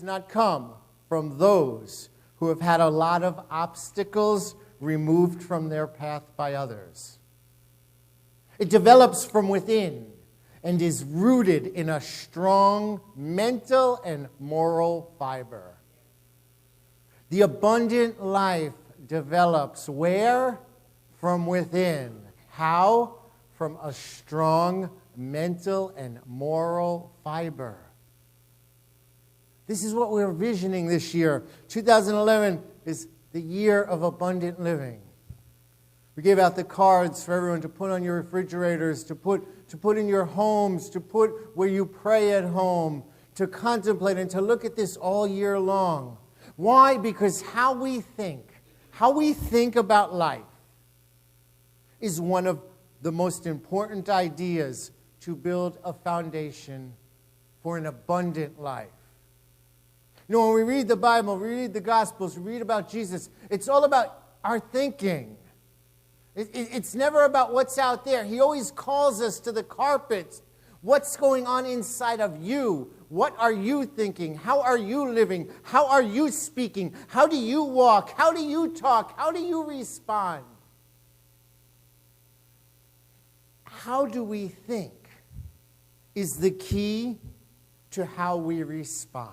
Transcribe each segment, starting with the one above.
does not come from those who have had a lot of obstacles removed from their path by others. It develops from within and is rooted in a strong mental and moral fiber. The abundant life develops where? From within. How? From a strong mental and moral fiber. This is what we're visioning this year. 2011 is the year of abundant living. We gave out the cards for everyone to put on your refrigerators, to put in your homes, to put where you pray at home, to contemplate and to look at this all year long. Why? Because how we think about life is one of the most important ideas to build a foundation for an abundant life. You know, when we read the Bible, we read the Gospels, we read about Jesus, it's all about our thinking. It's never about what's out there. He always calls us to the carpet. What's going on inside of you? What are you thinking? How are you living? How are you speaking? How do you walk? How do you talk? How do you respond? How do we think is the key to how we respond.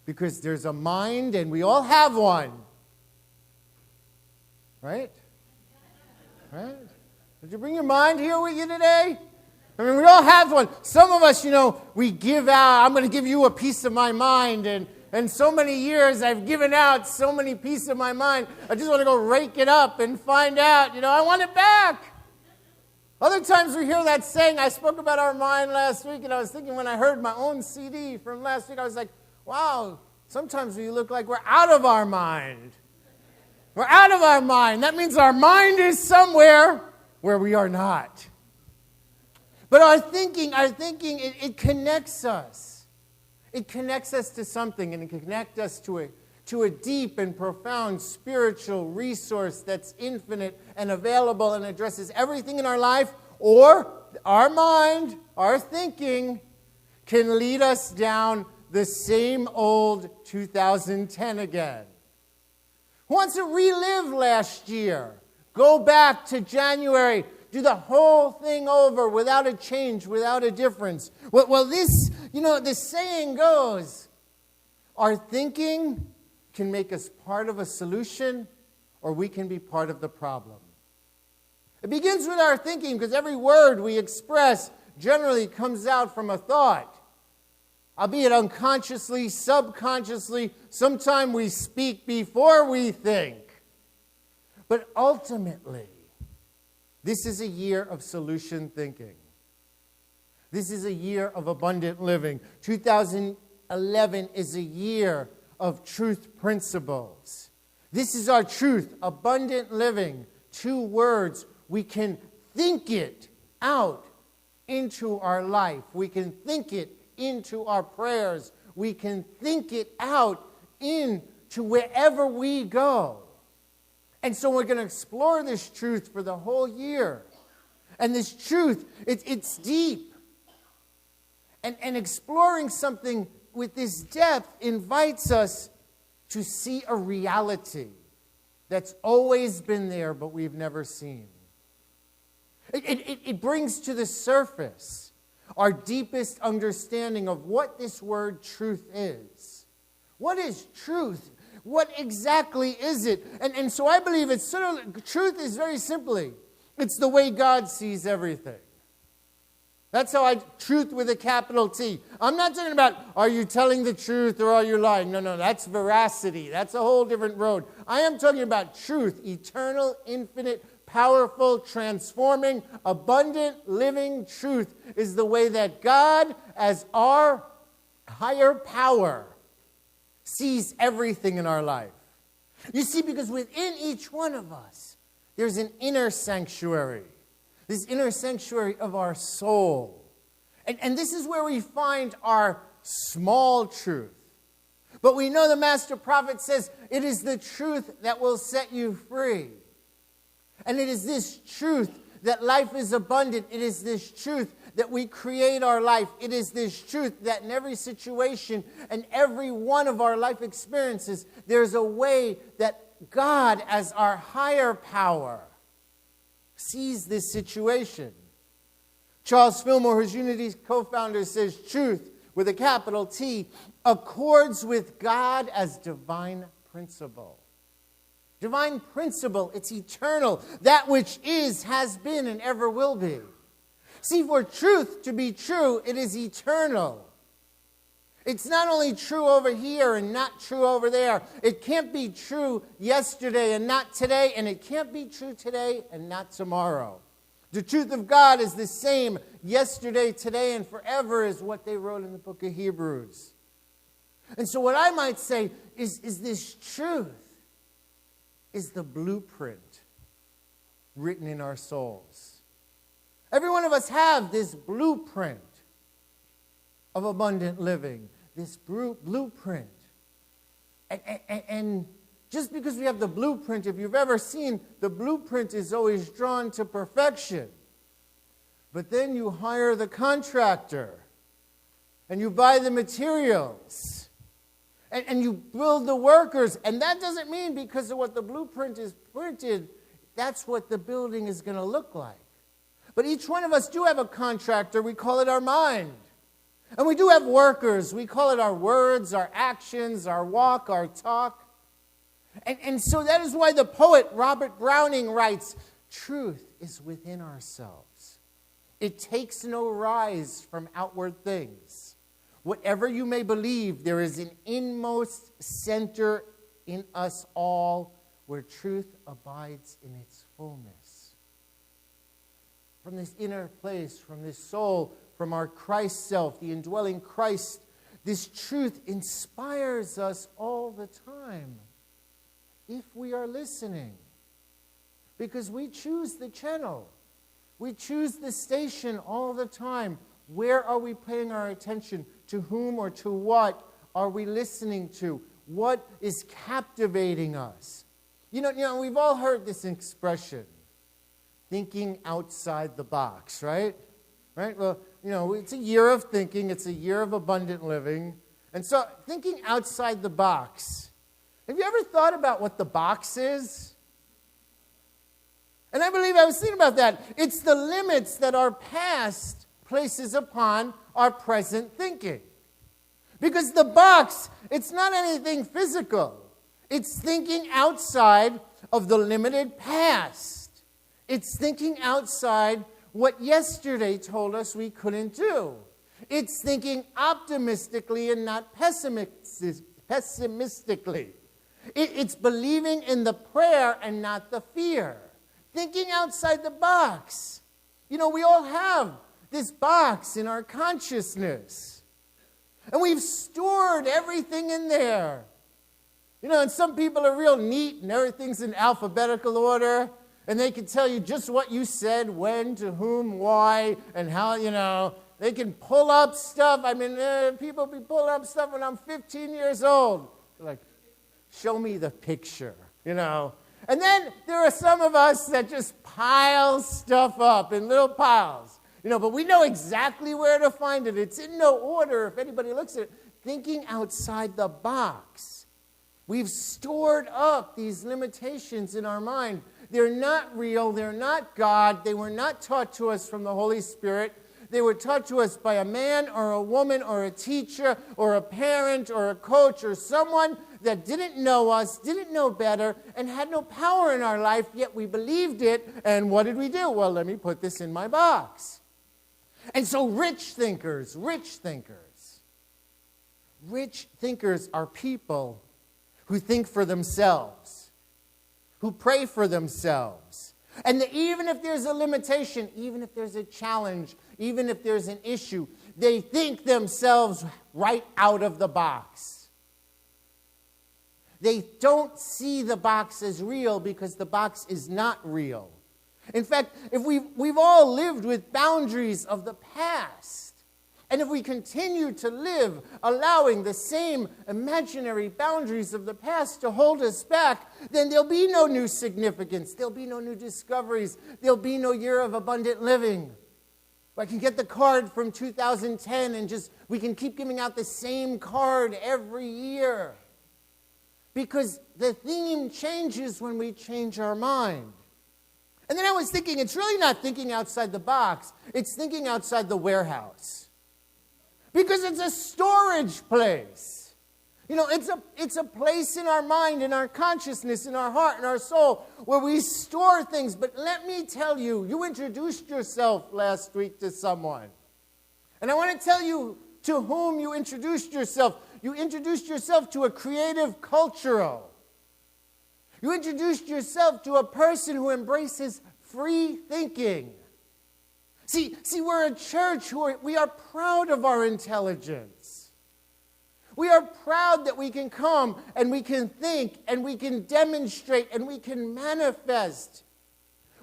Because there's a mind, and we all have one. Right? Right? Did you bring your mind here with you today? I mean, we all have one. Some of us, we give out, I'm going to give you a piece of my mind, and so many years I've given out so many pieces of my mind, I just want to go rake it up and find out, I want it back. Other times we hear that saying. I spoke about our mind last week, and I was thinking when I heard my own CD from last week, I was like, wow, sometimes we look like we're out of our mind. We're out of our mind. That means our mind is somewhere where we are not. But our thinking, it connects us. It connects us to something, and it connects us to a deep and profound spiritual resource that's infinite and available and addresses everything in our life, or our mind, our thinking, can lead us down the same old 2010 again. Who wants to relive last year? Go back to January. Do the whole thing over without a change, without a difference. Well, this, the saying goes, our thinking can make us part of a solution, or we can be part of the problem. It begins with our thinking, because every word we express generally comes out from a thought. Albeit unconsciously, subconsciously, sometimes we speak before we think. But ultimately, this is a year of solution thinking. This is a year of abundant living. 2011 is a year of truth principles. This is our truth, abundant living. 2 words, we can think it out into our life. We can think it into our prayers. We can think it out into wherever we go. And so we're going to explore this truth for the whole year. And this truth, it's deep. And exploring something with this depth invites us to see a reality that's always been there, but we've never seen. It brings to the surface our deepest understanding of what this word truth is. What is truth? What exactly is it? And so I believe it's truth is very simply, it's the way God sees everything. That's how truth with a capital T. I'm not talking about, are you telling the truth or are you lying? No, that's veracity. That's a whole different road. I am talking about truth, eternal, infinite, powerful, transforming, abundant, living truth is the way that God, as our higher power, sees everything in our life. You see, because within each one of us, there's an inner sanctuary. This inner sanctuary of our soul. And this is where we find our small truth. But we know the master prophet says, it is the truth that will set you free. And it is this truth that life is abundant. It is this truth that we create our life. It is this truth that in every situation and every one of our life experiences, there's a way that God, as our higher power, sees this situation. Charles Fillmore, who's Unity's co-founder, says truth, with a capital T, accords with God as divine principle. Divine principle, it's eternal. That which is, has been, and ever will be. See, for truth to be true, it is eternal. It's not only true over here and not true over there. It can't be true yesterday and not today, and it can't be true today and not tomorrow. The truth of God is the same yesterday, today, and forever, is what they wrote in the book of Hebrews. And so what I might say is this truth is the blueprint written in our souls. Every one of us have this blueprint of abundant living, this blueprint. And just because we have the blueprint, if you've ever seen, the blueprint is always drawn to perfection. But then you hire the contractor, and you buy the materials, and you build the workers. And that doesn't mean because of what the blueprint is printed, that's what the building is going to look like. But each one of us do have a contractor. We call it our mind. And we do have workers. We call it our words, our actions, our walk, our talk. And so that is why the poet Robert Browning writes, truth is within ourselves. It takes no rise from outward things. Whatever you may believe, there is an inmost center in us all where truth abides in its fullness. From this inner place, from this soul, from our Christ self, the indwelling Christ, this truth inspires us all the time if we are listening. Because we choose the channel. We choose the station all the time. Where are we paying our attention? To whom or to what are we listening to? What is captivating us? You know, we've all heard this expression, thinking outside the box, right? Right? Well, it's a year of thinking. It's a year of abundant living. And so thinking outside the box. Have you ever thought about what the box is? And I believe I was thinking about that. It's the limits that our past places upon our present thinking. Because the box, it's not anything physical. It's thinking outside of the limited past. It's thinking outside what yesterday told us we couldn't do. It's thinking optimistically and not pessimistically. It's believing in the prayer and not the fear. Thinking outside the box. We all have this box in our consciousness. And we've stored everything in there. And some people are real neat and everything's in alphabetical order. And they can tell you just what you said, when, to whom, why, and how, They can pull up stuff. I mean, people be pulling up stuff when I'm 15 years old. They're like, show me the picture, And then there are some of us that just pile stuff up in little piles. But we know exactly where to find it. It's in no order if anybody looks at it. Thinking outside the box. We've stored up these limitations in our mind. They're not real. They're not God. They were not taught to us from the Holy Spirit. They were taught to us by a man or a woman or a teacher or a parent or a coach or someone that didn't know us, didn't know better, and had no power in our life, yet we believed it. And what did we do? Well, let me put this in my box. And so rich thinkers are people who think for themselves, who pray for themselves. And even if there's a limitation, even if there's a challenge, even if there's an issue, they think themselves right out of the box. They don't see the box as real because the box is not real. In fact, if we've all lived with boundaries of the past, and if we continue to live allowing the same imaginary boundaries of the past to hold us back, then there'll be no new significance. There'll be no new discoveries. There'll be no year of abundant living. I can get the card from 2010 and we can keep giving out the same card every year. Because the theme changes when we change our mind. And then I was thinking, it's really not thinking outside the box. It's thinking outside the warehouse. Because it's a storage place. It's a place in our mind, in our consciousness, in our heart, in our soul, where we store things. But let me tell you, you introduced yourself last week to someone. And I want to tell you to whom you introduced yourself. You introduced yourself to a creative cultural. You introduced yourself to a person who embraces free thinking. See, we're a church we are proud of our intelligence. We are proud that we can come and we can think and we can demonstrate and we can manifest.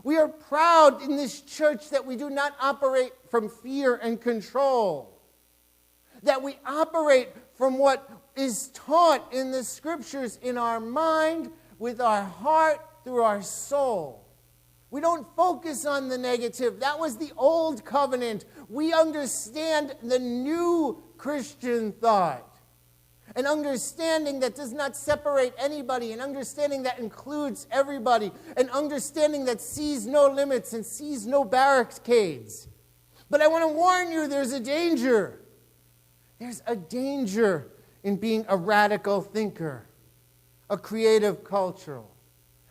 We are proud in this church that we do not operate from fear and control. That we operate from what is taught in the scriptures in our mind, with our heart, through our soul. We don't focus on the negative. That was the old covenant. We understand the new Christian thought. An understanding that does not separate anybody. An understanding that includes everybody. An understanding that sees no limits and sees no barricades. But I want to warn you, there's a danger. There's a danger in being a radical thinker, a creative cultural.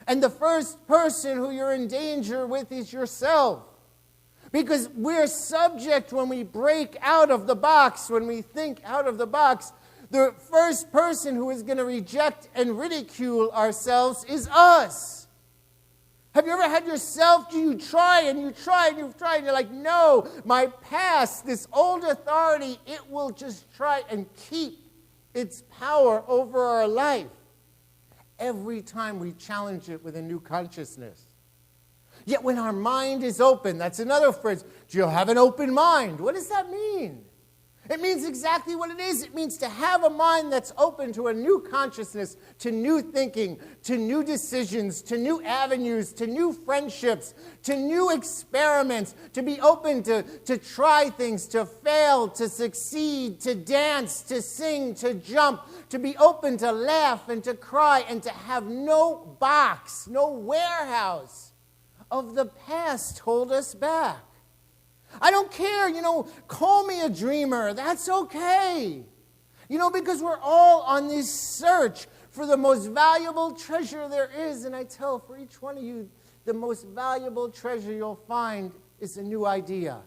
And the first person who you're in danger with is yourself. Because we're subject when we break out of the box, when we think out of the box, the first person who is going to reject and ridicule ourselves is us. Have you ever had yourself, you try and you try and you've tried, and you're like, no, my past, this old authority, it will just try and keep its power over our life. Every time we challenge it with a new consciousness. Yet when our mind is open, that's another phrase, do you have an open mind? What does that mean? It means exactly what it is. It means to have a mind that's open to a new consciousness, to new thinking, to new decisions, to new avenues, to new friendships, to new experiments, to be open to try things, to fail, to succeed, to dance, to sing, to jump, to be open to laugh and to cry and to have no box, no warehouse of the past hold us back. I don't care, call me a dreamer. That's okay. Because we're all on this search for the most valuable treasure there is. And I tell for each one of you, the most valuable treasure you'll find is a new idea.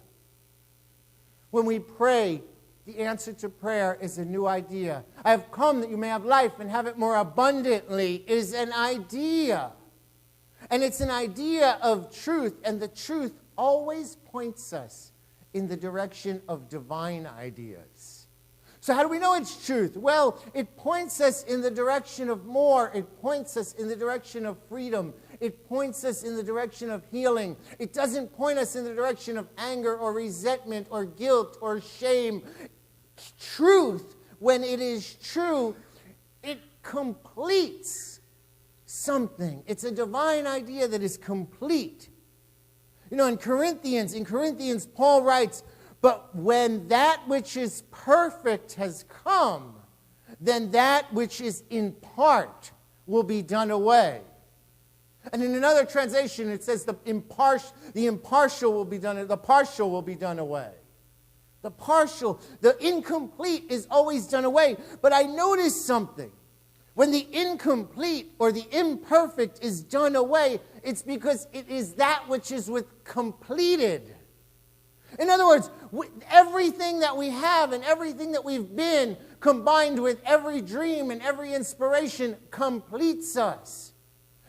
When we pray, the answer to prayer is a new idea. I have come that you may have life and have it more abundantly is an idea. And it's an idea of truth, and the truth always points us in the direction of divine ideas. So how do we know it's truth? Well, it points us in the direction of more. It points us in the direction of freedom. It points us in the direction of healing. It doesn't point us in the direction of anger or resentment or guilt or shame. Truth, when it is true, it completes something. It's a divine idea that is complete. In Corinthians, Paul writes, but when that which is perfect has come, then that which is in part will be done away. And in another translation, it says the impartial will be done, the partial will be done away. The partial, the incomplete is always done away. But I noticed something. When the incomplete or the imperfect is done away, it's because it is that which is completed. In other words, everything that we have and everything that we've been, combined with every dream and every inspiration, completes us.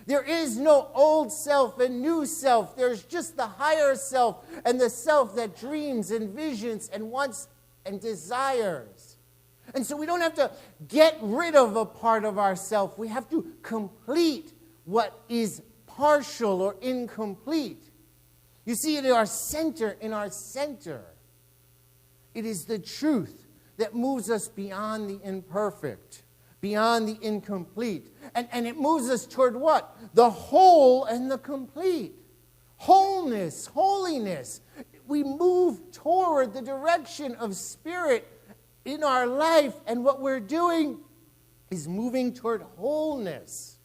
There is no old self and new self. There's just the higher self and the self that dreams and visions and wants and desires. And so we don't have to get rid of a part of ourself. We have to complete what is partial or incomplete. You see, in our center, it is the truth that moves us beyond the imperfect, beyond the incomplete. And it moves us toward what? The whole and the complete. Wholeness, holiness. we move toward the direction of Spirit in our life, and what we're doing is moving toward wholeness.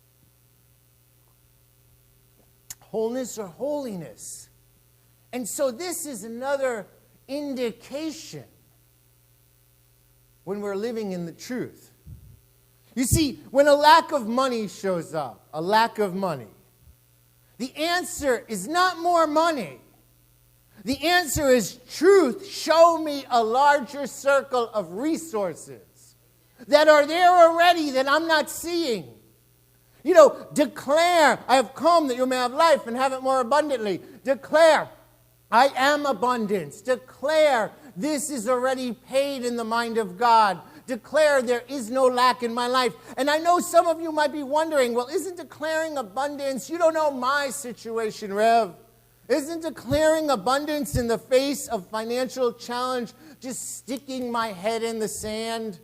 Wholeness or holiness. And so this is another indication when we're living in the truth. You see, when a lack of money shows up, a lack of money, the answer is not more money. The answer is truth. Show me a larger circle of resources that are there already that I'm not seeing. You know, declare, I have come that you may have life and have it more abundantly. Declare, I am abundance. Declare, this is already paid in the mind of God. Declare there is no lack in my life. And I know some of you might be wondering, well, isn't declaring abundance, you don't know my situation, Rev. Isn't declaring abundance in the face of financial challenge just sticking my head in the sand?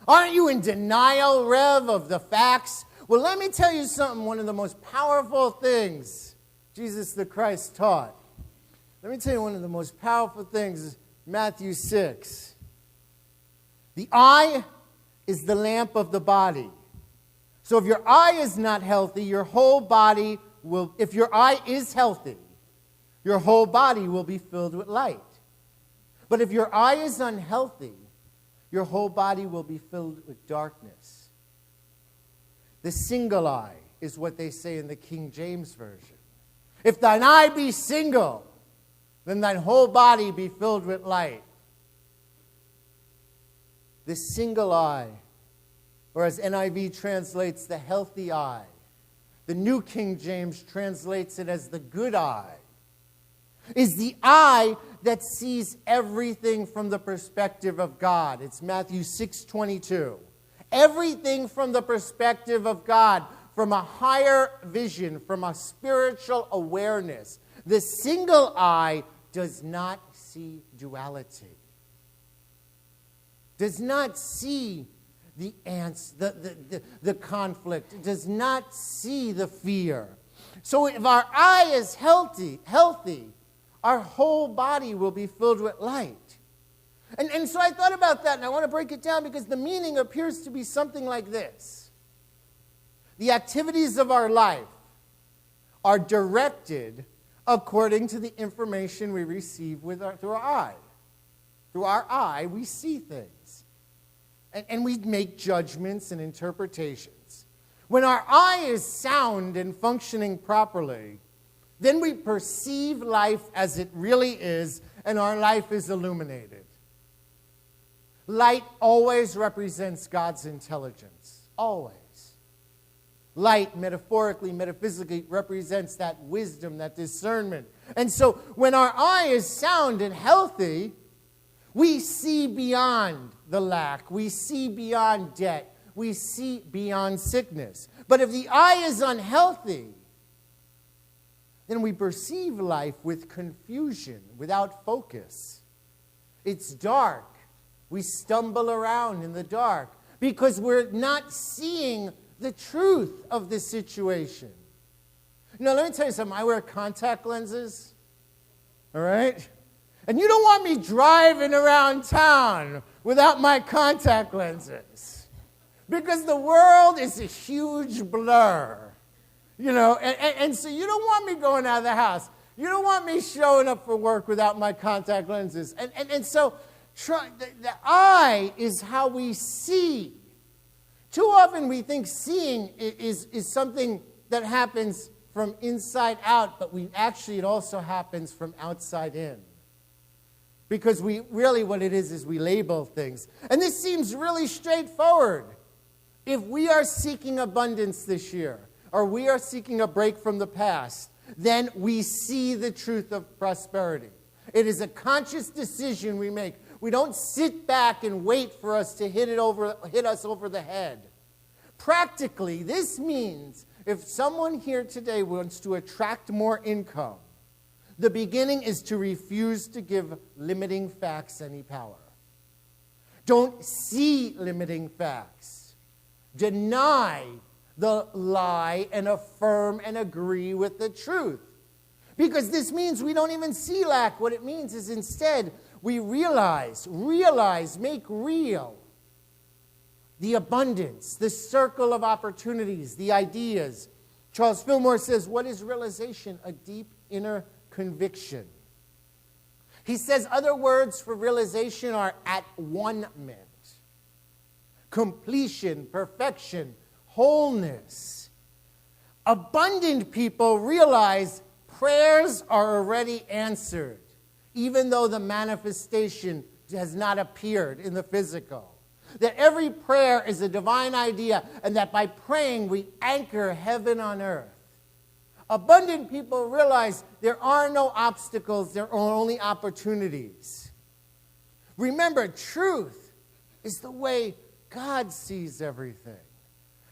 Aren't you in denial, Rev, of the facts? Well, let me tell you something, one of the most powerful things Jesus the Christ taught. Let me tell you one of the most powerful things, Matthew 6. The eye is the lamp of the body. So if your eye is not healthy, your whole body will, if your eye is healthy, your whole body will be filled with light. But if your eye is unhealthy, your whole body will be filled with darkness. The single eye is what they say in the King James Version. If thine eye be single, then thine whole body be filled with light. The single eye, or as NIV translates, the healthy eye. The New King James translates it as the good eye, is the eye that sees everything from the perspective of God. It's Matthew 6:22. Everything from the perspective of God, from a higher vision, from a spiritual awareness. The single eye does not see duality. Does not see the conflict. It does not see the fear. So if our eye is healthy, our whole body will be filled with light. And so I thought about that, and I want to break it down because the meaning appears to be something like this. The activities of our life are directed according to the information we receive through our eye. Through our eye, we see things. And we make judgments and interpretations. When our eye is sound and functioning properly, then we perceive life as it really is, and our life is illuminated. Light always represents God's intelligence. Always. Light, metaphorically, metaphysically, represents that wisdom, that discernment. And so when our eye is sound and healthy, we see beyond the lack. We see beyond debt. We see beyond sickness. But if the eye is unhealthy, then we perceive life with confusion, without focus. It's dark. We stumble around in the dark because we're not seeing the truth of the situation. Now, let me tell you something. I wear contact lenses, all right? And you don't want me driving around town without my contact lenses because the world is a huge blur, you know, and so you don't want me going out of the house. You don't want me showing up for work without my contact lenses. And so the eye is how we see. Too often we think seeing is something that happens from inside out, but it also happens from outside in. Because what it is we label things. And this seems really straightforward. If we are seeking abundance this year, or we are seeking a break from the past, then we see the truth of prosperity. It is a conscious decision we make. We don't sit back and wait for us to hit us over the head. Practically, this means if someone here today wants to attract more income, the beginning is to refuse to give limiting facts any power. Don't see limiting facts. Deny the lie and affirm and agree with the truth. Because this means we don't even see lack. What it means is instead we realize, make real the abundance, the circle of opportunities, the ideas. Charles Fillmore says, what is realization? A deep inner conviction. He says other words for realization are at-one-ment, completion, perfection, wholeness. Abundant people realize prayers are already answered, even though the manifestation has not appeared in the physical. That every prayer is a divine idea, and that by praying we anchor heaven on earth. Abundant people realize there are no obstacles, there are only opportunities. Remember, truth is the way God sees everything.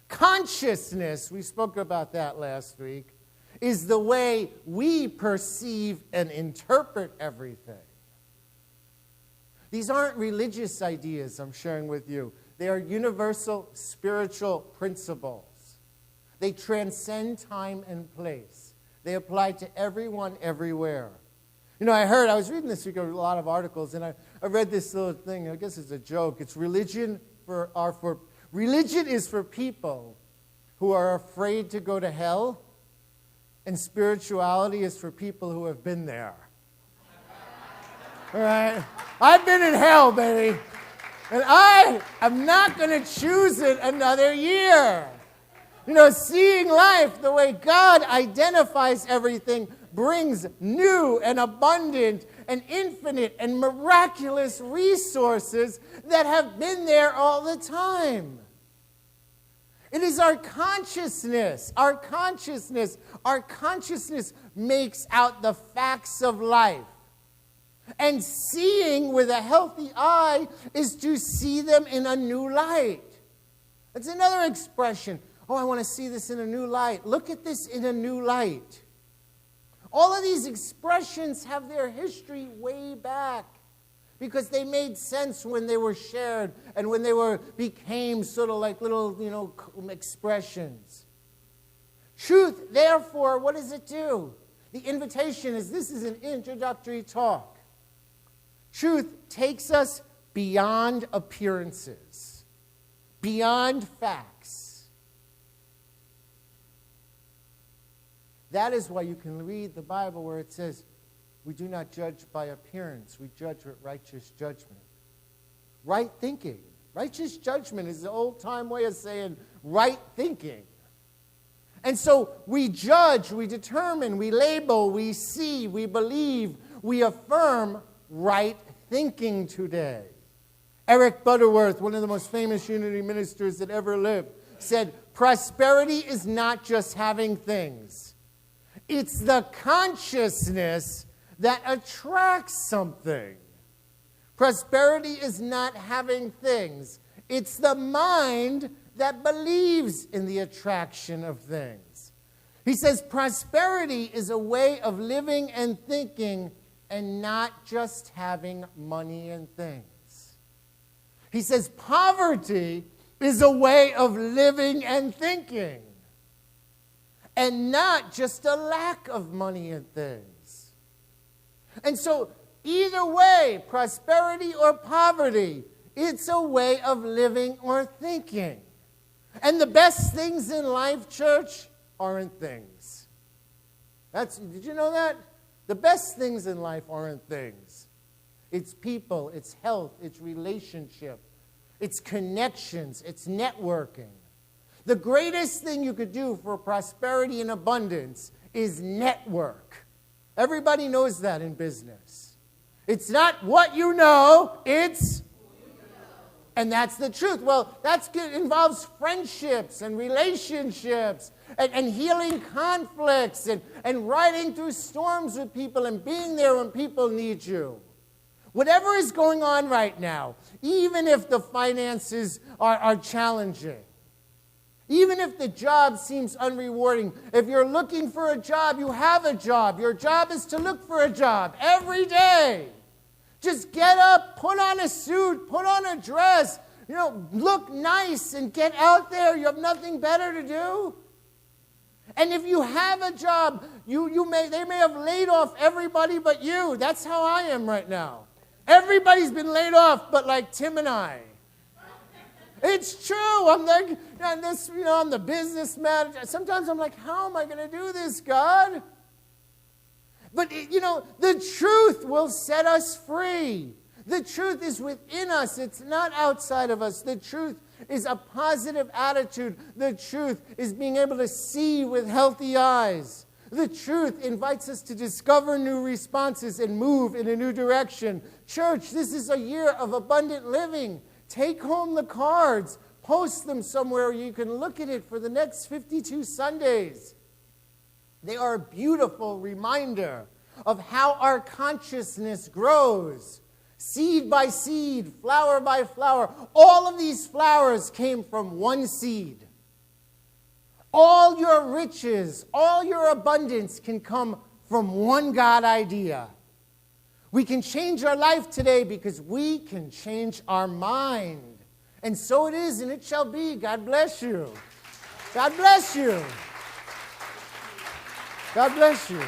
Consciousness, we spoke about that last week, is the way we perceive and interpret everything. These aren't religious ideas I'm sharing with you. They are universal spiritual principles. They transcend time and place. They apply to everyone, everywhere. You know, I was reading this week a lot of articles, and I read this little thing. I guess it's a joke. It's religion is for people who are afraid to go to hell, and spirituality is for people who have been there. All right? I've been in hell, baby. And I am not going to choose it another year. You know, seeing life the way God identifies everything brings new and abundant and infinite and miraculous resources that have been there all the time. It is our consciousness makes out the facts of life. And seeing with a healthy eye is to see them in a new light. That's another expression. Oh, I want to see this in a new light. Look at this in a new light. All of these expressions have their history way back because they made sense when they were shared and when they became sort of like little, expressions. Truth, therefore, what does it do? The invitation is, this is an introductory talk. Truth takes us beyond appearances, beyond facts. That is why you can read the Bible where it says, we do not judge by appearance, we judge with righteous judgment. Right thinking. Righteous judgment is the old-time way of saying right thinking. And so we judge, we determine, we label, we see, we believe, we affirm right thinking today. Eric Butterworth, one of the most famous Unity ministers that ever lived, said, prosperity is not just having things. It's the consciousness that attracts something. Prosperity is not having things. It's the mind that believes in the attraction of things. He says prosperity is a way of living and thinking and not just having money and things. He says poverty is a way of living and thinking and not just a lack of money and things. And so either way, prosperity or poverty, it's a way of living or thinking. And the best things in life, church, aren't things. Did you know that? The best things in life aren't things. It's people, it's health, it's relationship, it's connections, it's networking. The greatest thing you could do for prosperity and abundance is network. Everybody knows that in business. It's not what you know, it's... And that's the truth. Well, involves friendships and relationships and healing conflicts and riding through storms with people and being there when people need you. Whatever is going on right now, even if the finances are challenging, even if the job seems unrewarding, if you're looking for a job, you have a job. Your job is to look for a job every day. Just get up, put on a suit, put on a dress, look nice and get out there. You have nothing better to do. And if you have a job, they may have laid off everybody but you. That's how I am right now. Everybody's been laid off but like Tim and I. It's true. I'm like, I'm the business manager. Sometimes I'm like, how am I going to do this, God? But, the truth will set us free. The truth is within us. It's not outside of us. The truth is a positive attitude. The truth is being able to see with healthy eyes. The truth invites us to discover new responses and move in a new direction. Church, this is a year of abundant living. Take home the cards. Post them somewhere where you can look at it for the next 52 Sundays. They are a beautiful reminder of how our consciousness grows. Seed by seed, flower by flower. All of these flowers came from one seed. All your riches, all your abundance can come from one God idea. We can change our life today because we can change our mind. And so it is, and it shall be. God bless you. God bless you. God bless you.